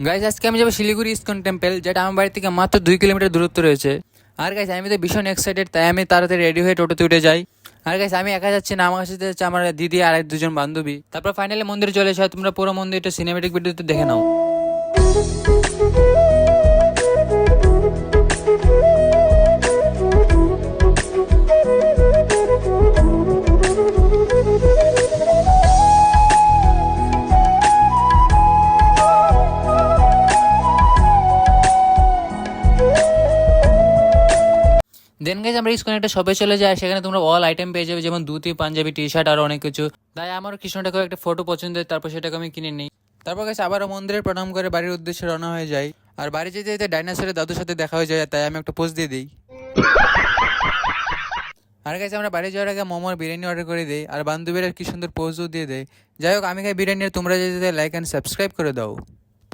Guys আজকে আমি যাবো শিলিগুড়ি ইস্কন টেম্পল, যেটা আমার বাড়ি থেকে মাত্র 2 কিলোমিটার দূরত্ব রয়েছে। আর গাইজ আমি তো ভীষণ এক্সাইটেড, তাই আমি তাড়াতাড়ি রেডি হয়ে টোটোতে উঠে যাই। আর গাইজ আমি একা যাচ্ছি না, আমার সাথে যাচ্ছে আমার দিদি আর দুজন বান্ধবী। তারপর ফাইনালি মন্দিরে চলে এসে তোমরা পুরো মন্দিরটা সিনেমেটিক ভিডিওতে দেখে নাও। দেন গাইজ আমরা ইস্কনে একটা শপে চলে যাই, সেখানে তোমরা অল আইটেম পেয়ে যাবে, যেমন ধুতি, পাঞ্জাবি, টি শার্ট আর অনেক কিছু। তাই আমার কৃষ্ণটাকে একটা ফটো পছন্দ হয়, তারপর সেটাকে আমি কিনে নিই। তারপর গাইজ আবারও মন্দিরে প্রণাম করে বাড়ির উদ্দেশ্যে রওনা হয়ে যাই। আর বাড়ি যেতে যেতে ডাইনোসরের দাদুর সাথে দেখা হয়ে যায়, তাই আমি একটা পোজ দিয়ে দিই। আর গাইজ আমরা বাড়ি যাওয়ার আগে মোমোর বিরিয়ানি অর্ডার করে দিই, আর বান্ধবীরা কি সুন্দর পোজও দিয়ে দেয়। যাই হোক আমি খাই বিরিয়ানি, আর তোমরা যেতে লাইক অ্যান্ড সাবস্ক্রাইব করে দাও।